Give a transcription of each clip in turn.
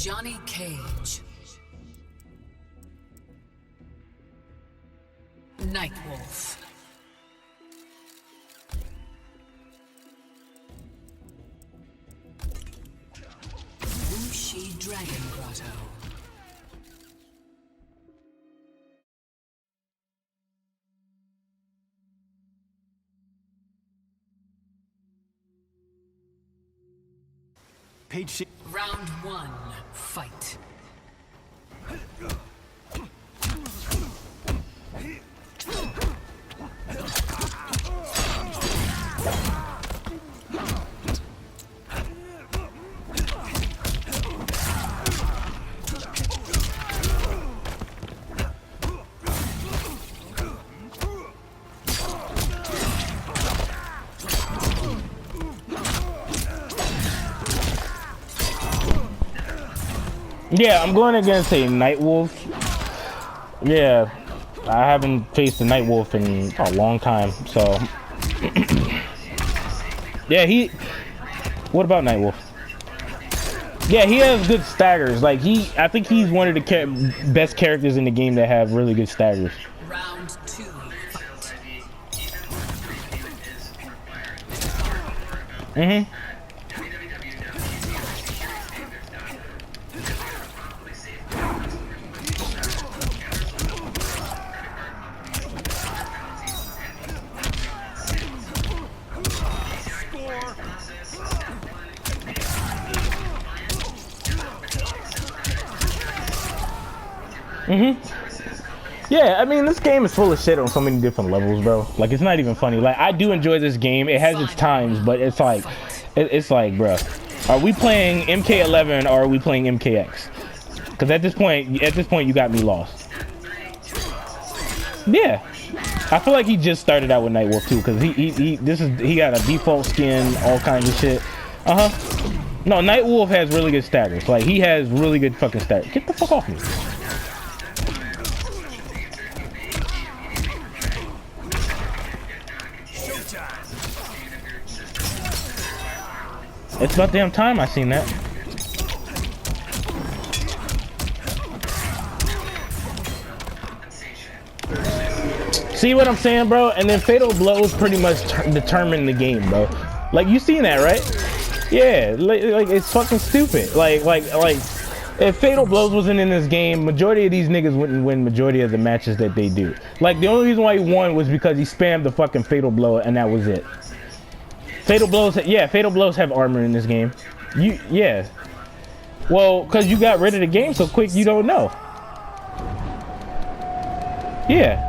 Johnny Cage. Nightwolf. Wuxi Dragon Grotto. Page. Round one, fight. Yeah, I'm going against a Nightwolf. Yeah, I haven't faced a Nightwolf in a long time, so yeah, what about Nightwolf? Yeah, he has good staggers. Like I think he's one of the best characters in the game that have really good staggers. Round two, fight. Yeah, I mean, this game is full of shit on so many different levels, bro. Like, it's not even funny. Like, I do enjoy this game. It has its times, but it's like, bro, are we playing Mk11 or are we playing MKX? Because at this point, you got me lost. Yeah, I feel like he just started out with Nightwolf too, because he got a default skin, all kinds of shit. No, Nightwolf has really good staggers. Like, he has really good fucking staggers. Get the fuck off me. It's about damn time I seen that. See what I'm saying, bro? And then fatal blows pretty much determine the game, bro. Like, you seen that, right? Yeah, like it's fucking stupid. Like if fatal blows wasn't in this game, majority of these niggas wouldn't win majority of the matches that they do. Like, the only reason why he won was because he spammed the fucking fatal blow, and that was it. Fatal blows, yeah, fatal blows have armor in this game. Yeah. Well, because you got rid of the game so quick, you don't know. Yeah.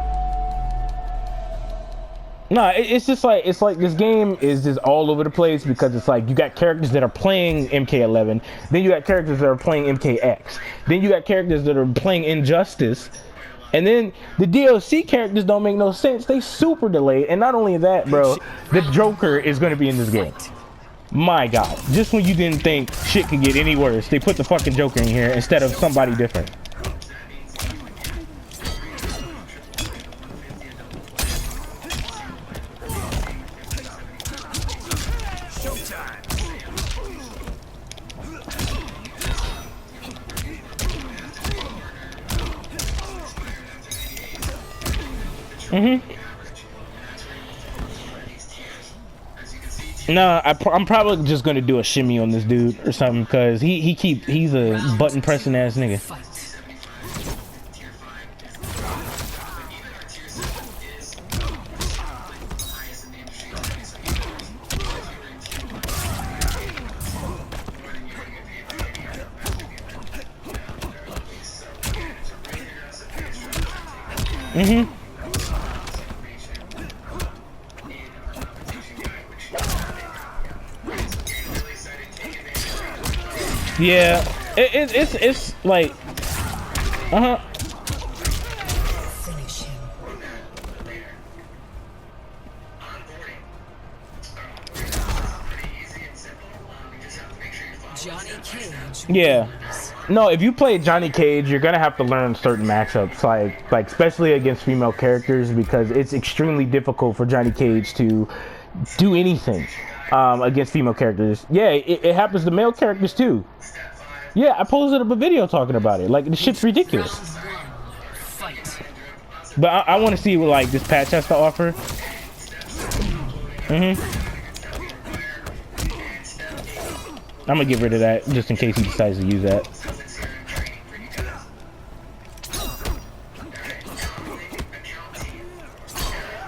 No, it's just like, this game is just all over the place, because it's like you got characters that are playing Mk11, then you got characters that are playing MKX, then you got characters that are playing Injustice, and then the DLC characters don't make no sense. They super delayed, and not only that, bro, the Joker is going to be in this game. My God, just when you didn't think shit could get any worse, they put the fucking Joker in here instead of somebody different. No, I'm probably just gonna do a shimmy on this dude or something, because he's a button pressing ass nigga. Yeah, it's like, Johnny Cage. Yeah. No, if you play Johnny Cage, you're gonna have to learn certain matchups, like especially against female characters, because it's extremely difficult for Johnny Cage to do anything against female characters. Yeah, it happens to male characters too. Yeah, I posted up a video talking about it. Like, the shit's ridiculous. Fight. But I want to see what, like, this patch has to offer. I'm gonna get rid of that just in case he decides to use that.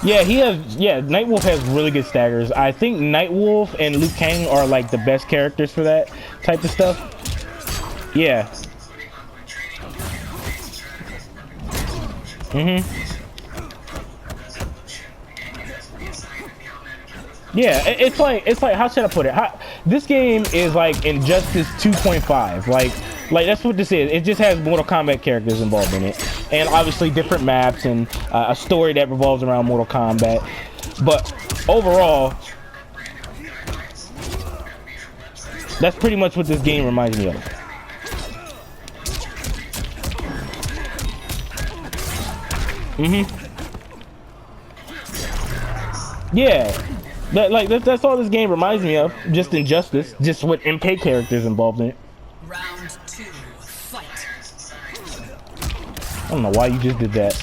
Yeah, he has. Yeah, Nightwolf has really good staggers. I think Nightwolf and Liu Kang are like the best characters for that type of stuff. Yeah. Yeah, it's like how should I put it? This game is like Injustice 2.5. Like that's what this is. It just has Mortal Kombat characters involved in it, and obviously different maps and a story that revolves around Mortal Kombat. But overall, that's pretty much what this game reminds me of. Yeah. That's all this game reminds me of. Just Injustice, just with MK characters involved in it. Round 2, fight. I don't know why you just did that.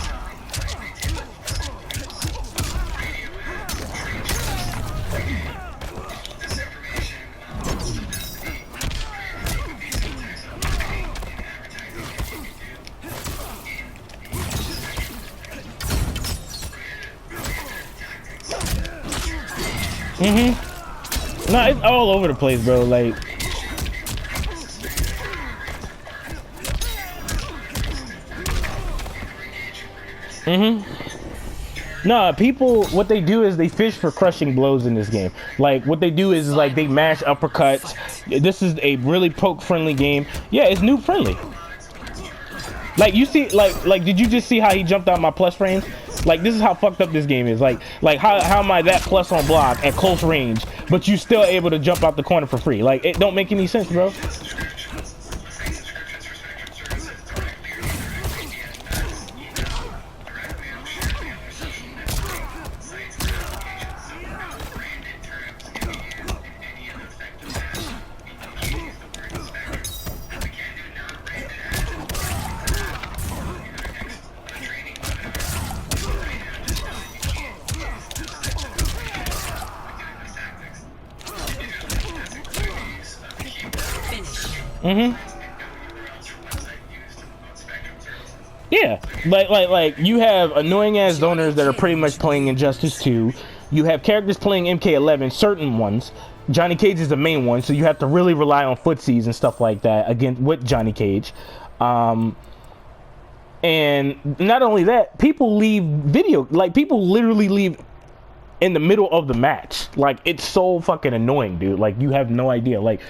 No, it's all over the place, bro. Like, nah, people, what they do is they fish for crushing blows in this game. Like, what they do is like they mash uppercuts. This is a really poke-friendly game. Yeah, it's noob-friendly. Like, you see, like, did you just see how he jumped out my plus frames? Like, this is how fucked up this game is. Like how am I that plus on block at close range, but you still able to jump out the corner for free? Like, it don't make any sense, bro. Yeah, like you have annoying ass zoners that are pretty much playing Injustice 2. You have characters playing Mk11, certain ones. Johnny Cage is the main one, so you have to really rely on footsies and stuff like that again with Johnny Cage. And not only that, people leave people literally leave in the middle of the match. Like, it's so fucking annoying, dude. Like, you have no idea. Like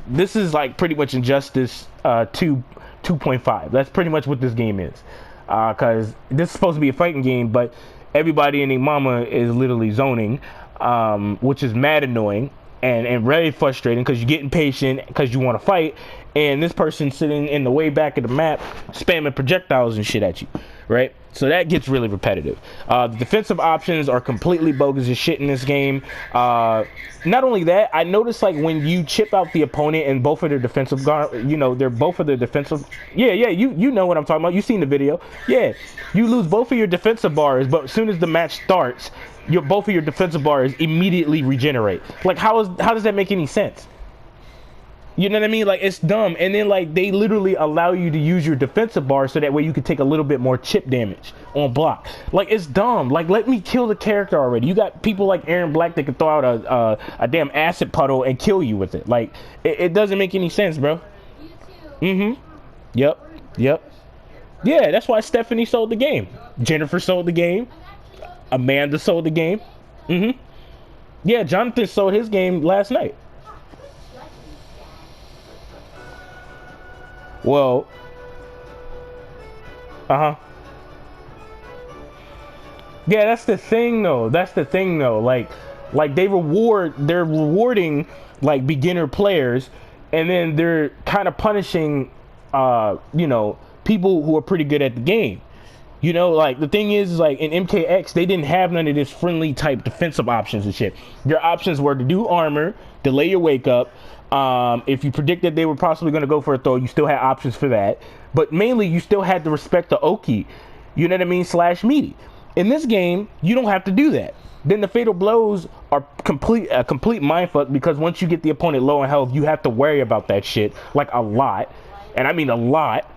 this is like pretty much Injustice 2.5. That's pretty much what this game is. Cause this is supposed to be a fighting game, but everybody and their mama is literally zoning, which is mad annoying and very frustrating because you're getting patient because you want to fight, and this person sitting in the way back of the map spamming projectiles and shit at you, right? So that gets really repetitive. The defensive options are completely bogus as shit in this game. Not only that, I noticed like when you chip out the opponent and both of their defensive guard, you know, they're both of their defensive. Yeah, you know what I'm talking about. You've seen the video. Yeah, you lose both of your defensive bars, but as soon as the match starts, both of your defensive bars immediately regenerate. Like, how does that make any sense? You know what I mean? Like, it's dumb. And then like they literally allow you to use your defensive bar so that way you can take a little bit more chip damage on block. Like, it's dumb. Like, let me kill the character already. You got people like Aaron Black that can throw out a damn acid puddle and kill you with it. Like, it doesn't make any sense, bro. Yep. Yeah, that's why Stephanie sold the game. Jennifer sold the game. Amanda sold the game. Yeah, Jonathan sold his game last night. Well, yeah, that's the thing though. Like they're rewarding like beginner players, and then they're kind of punishing, you know, people who are pretty good at the game. You know, like the thing is like in MKX, they didn't have none of this friendly type defensive options and shit. Your options were to do armor, delay your wake up. If you predicted they were possibly going to go for a throw, you still had options for that. But mainly, you still had to respect the Oki. You know what I mean? Slash meaty. In this game, you don't have to do that. Then the fatal blows are a complete mindfuck, because once you get the opponent low in health, you have to worry about that shit like a lot, and I mean a lot.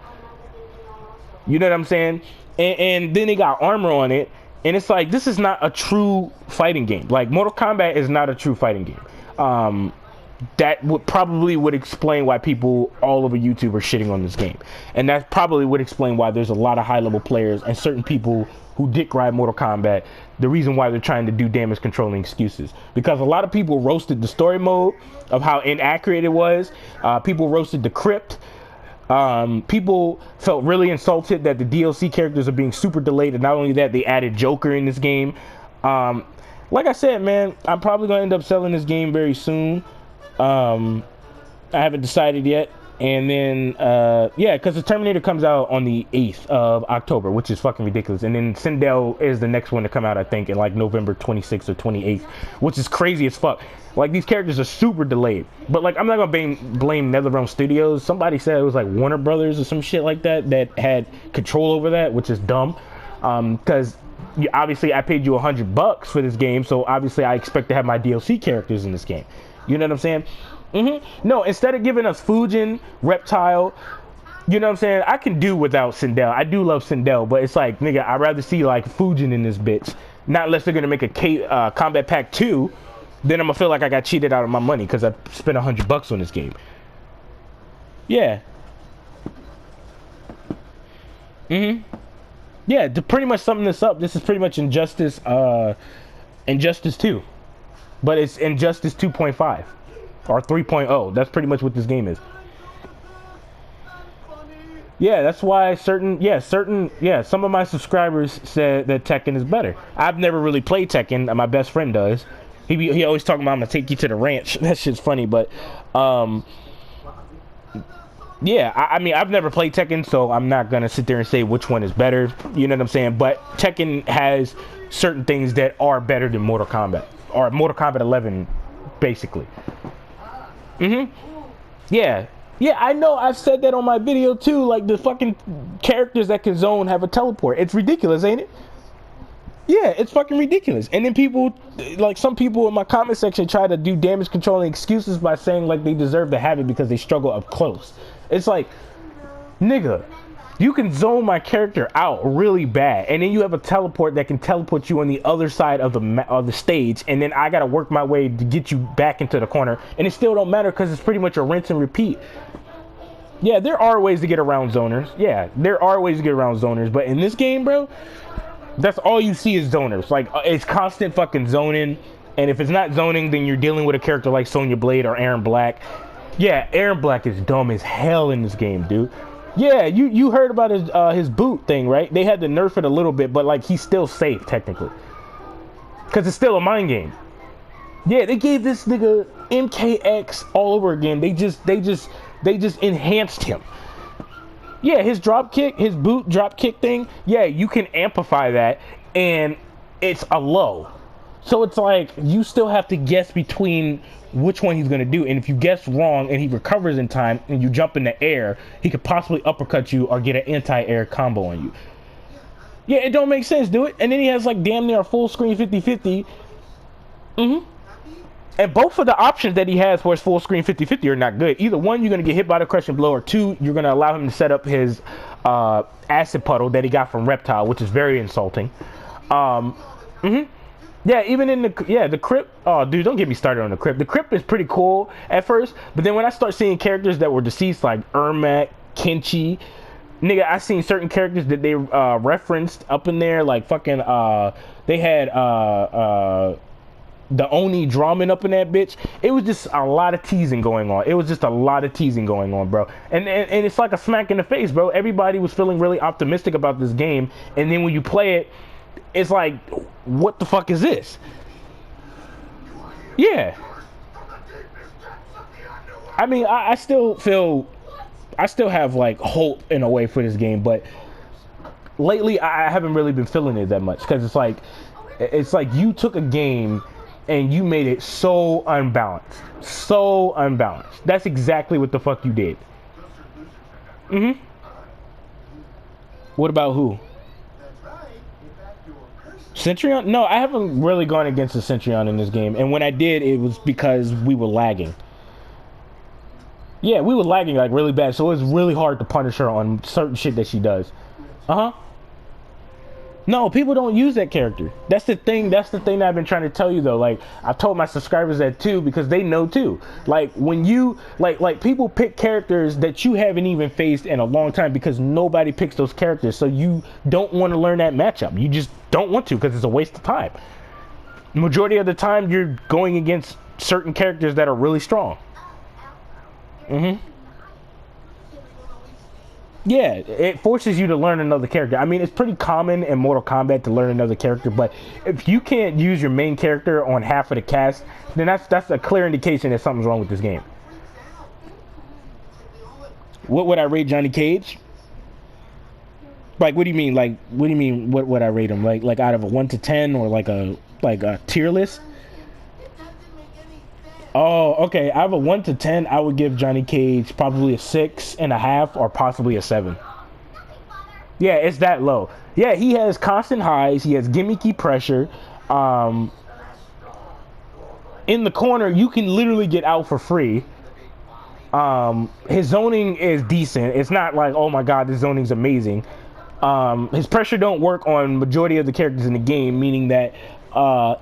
You know what I'm saying? And then they got armor on it, and it's like, this is not a true fighting game. Like, Mortal Kombat is not a true fighting game. That would explain why people all over YouTube are shitting on this game, and that probably would explain why there's a lot of high-level players and certain people who dick ride Mortal Kombat. The reason why they're trying to do damage controlling excuses, because a lot of people roasted the story mode of how inaccurate it was. People roasted the crypt. People felt really insulted that the DLC characters are being super delayed, and not only that, they added Joker in this game. Like I said, man, I'm probably gonna end up selling this game very soon. I haven't decided yet. And then yeah, because the Terminator comes out on the 8th of October, which is fucking ridiculous. And then Sindel is the next one to come out, I think, in like November 26th or 28th, which is crazy as fuck. Like, these characters are super delayed. But like, I'm not gonna blame NetherRealm Studios. Somebody said it was like Warner Brothers or some shit like that that had control over that, which is dumb. Because obviously I paid you $100 for this game, so obviously I expect to have my DLC characters in this game. You know what I'm saying? No, instead of giving us Fujin, Reptile, you know what I'm saying? I can do without Sindel. I do love Sindel, but it's like, nigga, I'd rather see like Fujin in this bitch. Not unless they're gonna make a Combat Pack 2, then I'm gonna feel like I got cheated out of my money because I spent $100 on this game. Yeah. Yeah, to pretty much sum this up, this is pretty much Injustice 2. But it's Injustice 2.5 or 3.0. That's pretty much what this game is. Yeah, that's why some of my subscribers said that Tekken is better. I've never really played Tekken. My best friend does. He always talking about, I'm gonna take you to the ranch. That shit's funny, but yeah, I mean, I've never played Tekken, so I'm not gonna sit there and say which one is better. You know what I'm saying? But Tekken has certain things that are better than Mortal Kombat, or Mortal Kombat 11, basically. Yeah, I know. I've said that on my video too. Like, the fucking characters that can zone have a teleport. It's ridiculous, ain't it? Yeah, it's fucking ridiculous. And then people, like some people in my comment section, try to do damage controlling excuses by saying like they deserve to have it because they struggle up close. It's like, nigga, you can zone my character out really bad, and then you have a teleport that can teleport you on the other side of the stage, and then I gotta work my way to get you back into the corner, and it still don't matter because it's pretty much a rinse and repeat. Yeah, there are ways to get around zoners. Yeah, there are ways to get around zoners, but in this game, bro, that's all you see is zoners. Like, it's constant fucking zoning, and if it's not zoning, then you're dealing with a character like Sonya Blade or Aaron Black. Yeah, Aaron Black is dumb as hell in this game, dude. Yeah, you heard about his boot thing, right? They had to nerf it a little bit, but like, he's still safe technically, because it's still a mind game. Yeah, they gave this nigga MKX all over again. They just enhanced him. Yeah, his drop kick, his boot drop kick thing. Yeah, you can amplify that, and it's a low. So it's like, you still have to guess between which one he's gonna do, and if you guess wrong and he recovers in time and you jump in the air, he could possibly uppercut you or get an anti-air combo on you. Yeah, it don't make sense, do it? And then he has like damn near a full screen 50-50. And both of the options that he has for his full screen 50-50 are not good. Either one, you're gonna get hit by the crushing blow, or two, you're gonna allow him to set up his acid puddle that he got from Reptile, which is very insulting. Yeah, even in the crypt. Oh, dude, don't get me started on the crypt. The crypt is pretty cool at first, but then when I start seeing characters that were deceased, like Ermac, Kenshi, nigga, I seen certain characters that they referenced up in there, like fucking they had the Oni Drummond up in that bitch. It was just a lot of teasing going on. It was just a lot of teasing going on, bro. And it's like a smack in the face, bro. Everybody was feeling really optimistic about this game, and then when you play it, it's like, what the fuck is this? Yeah. I mean, I still have like hope in a way for this game, but lately I haven't really been feeling it that much because it's like you took a game and you made it so unbalanced. So unbalanced. That's exactly what the fuck you did. Mm-hmm. What about who? Centurion? No, I haven't really gone against the Centurion in this game. And when I did, it was because we were lagging. Yeah, we were lagging like really bad. So it was really hard to punish her on certain shit that she does. Uh-huh. No, people don't use that character. That's the thing. That's the thing that I've been trying to tell you though. Like I've told my subscribers that too because they know too. Like when you like people pick characters that you haven't even faced in a long time because nobody picks those characters. So you don't want to learn that matchup. You just don't want to because it's a waste of time. Majority of the time you're going against certain characters that are really strong. Mm-hmm. Yeah, it forces you to learn another character. I mean, it's pretty common in Mortal Kombat to learn another character, but if you can't use your main character on half of the cast, then that's a clear indication that something's wrong with this game. What would I rate Johnny Cage? Like, what do you mean? Like, what do you mean? What would I rate him? Like out of a 1 to 10 or like a tier list? Oh, okay. I have a 1 to 10. I would give Johnny Cage probably a 6.5 or possibly a 7. Yeah, it's that low. Yeah, he has constant highs. He has gimmicky pressure. In the corner, you can literally get out for free. His zoning is decent. It's not like, oh my god, this zoning's amazing. His pressure don't work on majority of the characters in the game, meaning that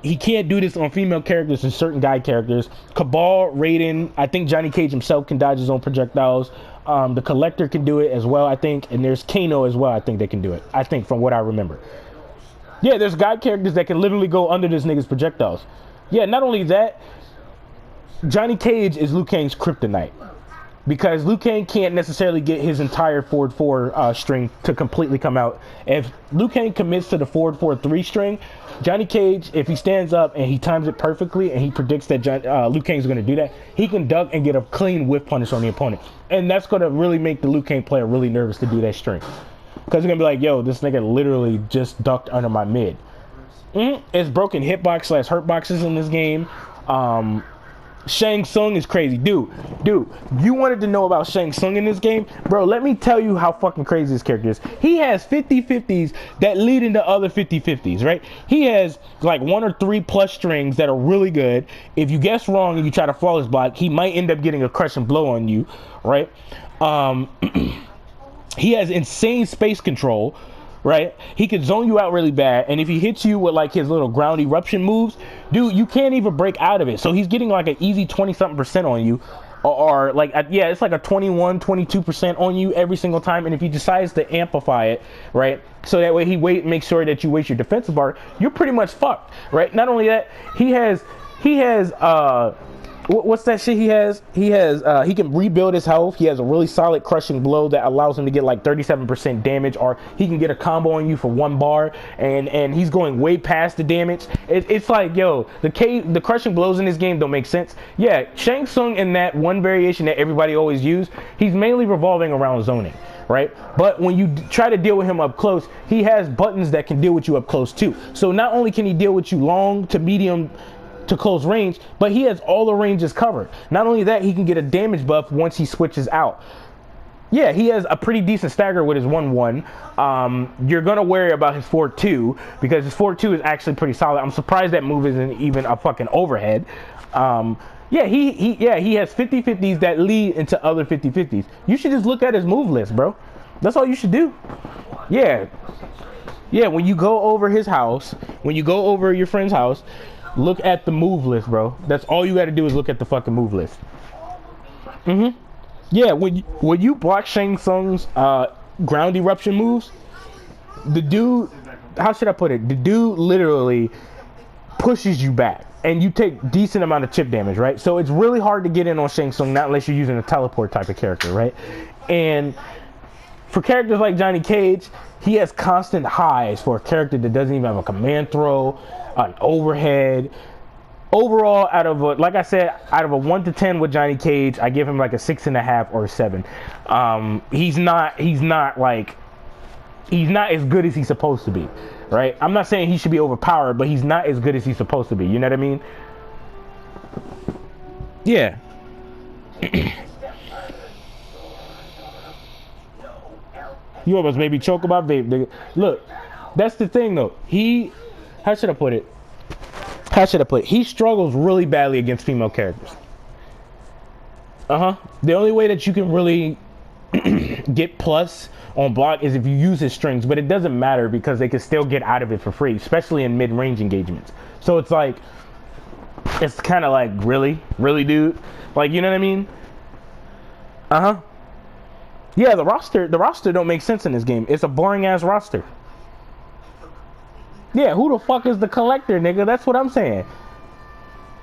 he can't do this on female characters and certain guy characters. Cabal, Raiden, I think Johnny Cage himself can dodge his own projectiles. The Collector can do it as well, I think. And there's Kano as well, I think they can do it. I think, from what I remember. Yeah, there's guy characters that can literally go under this nigga's projectiles. Yeah, not only that, Johnny Cage is Liu Kang's kryptonite. Because Liu Kang can't necessarily get his entire forward 4 string to completely come out. If Liu Kang commits to the forward 4-3 string, Johnny Cage, if he stands up and he times it perfectly and he predicts that Liu Kang's going to do that, he can duck and get a clean whiff punish on the opponent. And that's going to really make the Liu Kang player really nervous to do that string. Because they're going to be like, yo, this nigga literally just ducked under my mid. It's broken hitbox / hurt boxes in this game. Shang Tsung is crazy. Dude, you wanted to know about Shang Tsung in this game? Bro, let me tell you how fucking crazy this character is. He has 50-50s that lead into other 50-50s, right? He has like 1 or 3 plus strings that are really good. If you guess wrong and you try to flawless block, he might end up getting a crushing blow on you, right? He has insane space control, right? He could zone you out really bad, and if he hits you with like his little ground eruption moves, dude, you can't even break out of it. So he's getting like an easy 20-something% on you, or like yeah, it's like a 21-22% on you every single time. And if he decides to amplify it, right, so that way he makes sure that you waste your defensive bar, you're pretty much fucked, right? Not only that, he has what's that shit he has? He can rebuild his health. He has a really solid crushing blow that allows him to get like 37% damage, or he can get a combo on you for 1 bar, and he's going way past the damage. It's like, yo, the crushing blows in this game don't make sense. Yeah, Shang Tsung in that one variation that everybody always use, he's mainly revolving around zoning, right? But when you try to deal with him up close, he has buttons that can deal with you up close too. So not only can he deal with you long to medium to close range, but he has all the ranges covered. Not only that, he can get a damage buff once he switches out. Yeah, he has a pretty decent stagger with his 1-1. You're gonna worry about his 4-2 because his 4-2 is actually pretty solid. I'm surprised that move isn't even a fucking overhead. Yeah, he has 50-50s that lead into other 50-50s. You should just look at his move list, bro. That's all you should do. Yeah, when you go over his house, when you go over your friend's house, look at the move list, bro. That's all you got to do is look at the fucking move list. Yeah, when you block Shang Tsung's ground eruption moves, the dude, how should I put it? The dude literally pushes you back, and you take decent amount of chip damage, right? So it's really hard to get in on Shang Tsung, not unless you're using a teleport type of character, right? And for characters like Johnny Cage, he has constant highs for a character that doesn't even have a command throw, an overhead. Overall, out of a 1 to 10 with Johnny Cage, I give him like a 6.5 or a 7. He's not like He's not as good as he's supposed to be, right? I'm not saying he should be overpowered, but he's not as good as he's supposed to be. You know what I mean? Yeah. You almost made me choke about vape, nigga. Look, that's the thing though. How should I put it? He struggles really badly against female characters. The only way that you can really get plus on block is if you use his strings, but it doesn't matter because they can still get out of it for free, especially in mid-range engagements. So it's like, it's kind of like, really, dude? Like, you know what I mean? Yeah, the roster don't make sense in this game. It's a boring ass roster. Yeah, who the fuck is the collector, nigga? That's what I'm saying.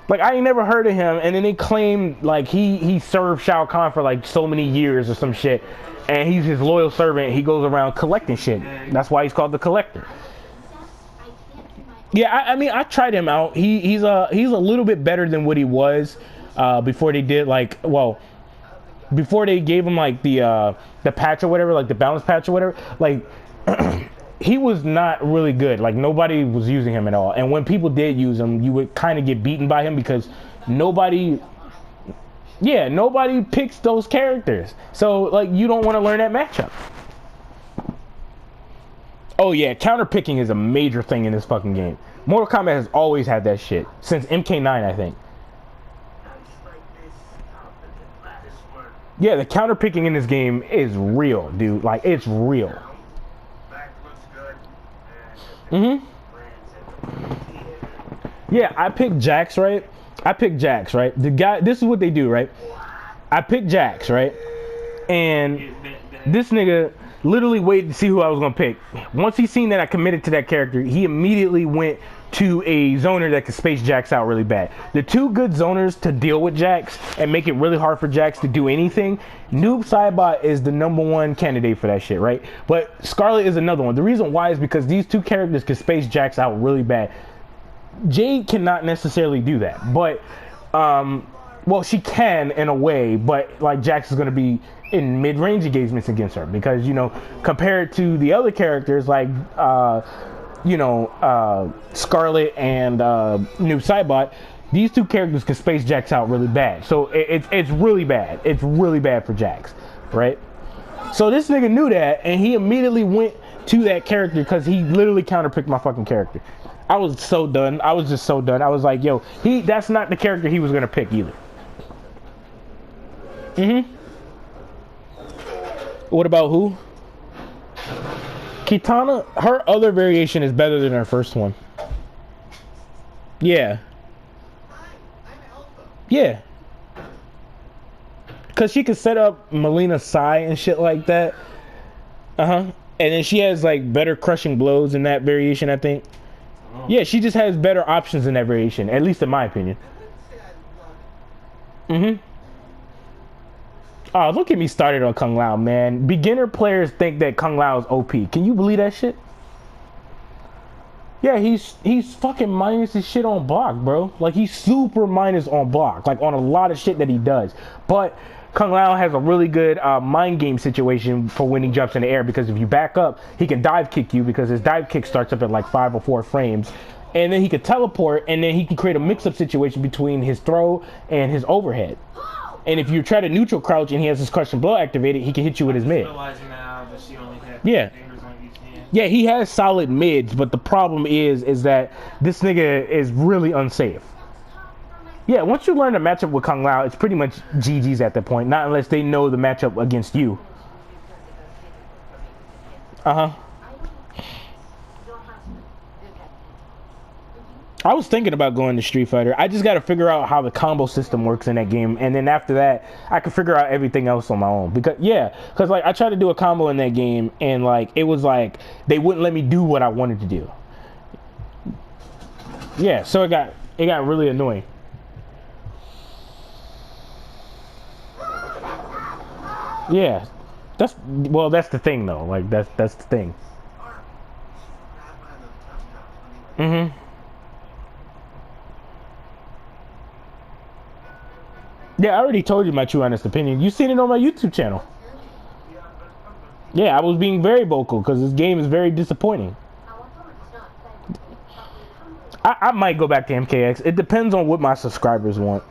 Like, I ain't never heard of him, and then they claim like he served Shao Kahn for like so many years or some shit, and he's his loyal servant. He goes around collecting shit. That's why he's called the collector. Yeah, I mean, I tried him out. He's a little bit better than what he was before they did like, well, before they gave him like the patch or whatever, like the balance patch or whatever. Like he was not really good. Like nobody was using him at all. And when people did use him, you would kind of get beaten by him because nobody picks those characters. So like you don't want to learn that matchup. Oh yeah, counter picking is a major thing in this fucking game. Mortal Kombat has always had that shit since Mk11, I think. Yeah, the counter picking in this game is real, dude. Like it's real. Yeah, I picked Jax, right? The guy, this is what they do, right? I picked Jax, right? And this nigga literally waited to see who I was gonna pick. Once he seen that I committed to that character, he immediately went to a zoner that could space Jax out really bad. The two good zoners to deal with Jax and make it really hard for Jax to do anything, Noob Saibot is the #1 candidate for that shit, right? But Scarlet is another one. The reason why is because these two characters can space Jax out really bad. Jade cannot necessarily do that, but well, she can in a way, but like Jax is going to be in mid-range engagements against her because, you know, compared to the other characters like Scarlet and Noob Saibot, these two characters can space Jax out really bad. So it's really bad. It's really bad for Jax, right? So this nigga knew that, and he immediately went to that character because he literally counterpicked my fucking character. I was so done. I was just so done. I was like, yo, that's not the character he was gonna pick either. What about who? Kitana, her other variation is better than her first one. Yeah. Yeah. Because she can set up Melina Sai and shit like that. And then she has like better crushing blows in that variation, I think. Yeah, she just has better options in that variation, at least in my opinion. Oh, don't get me started on Kung Lao, man. Beginner players think that Kung Lao is OP. Can you believe that shit? Yeah, he's fucking minus his shit on block, bro. Like, he's super minus on block. Like, on a lot of shit that he does. But Kung Lao has a really good mind game situation for when he jumps in the air, because if you back up, he can dive kick you because his dive kick starts up at like 5 or 4 frames. And then he can teleport, and then he can create a mix-up situation between his throw and his overhead. And if you try to neutral crouch and he has his crushing blow activated, he can hit you with his mid. Yeah. Yeah, he has solid mids, but the problem is that this nigga is really unsafe. Yeah, once you learn the matchup with Kung Lao, it's pretty much GG's at that point. Not unless they know the matchup against you. I was thinking about going to Street Fighter. I just got to figure out how the combo system works in that game, and then after that, I can figure out everything else on my own. Because like I tried to do a combo in that game, and like it was like they wouldn't let me do what I wanted to do. Yeah, so it got really annoying. Yeah, that's the thing though. Like that's the thing. Yeah, I already told you my true honest opinion. You seen it on my YouTube channel. Yeah, I was being very vocal because this game is very disappointing. I might go back to MKX. It depends on what my subscribers want.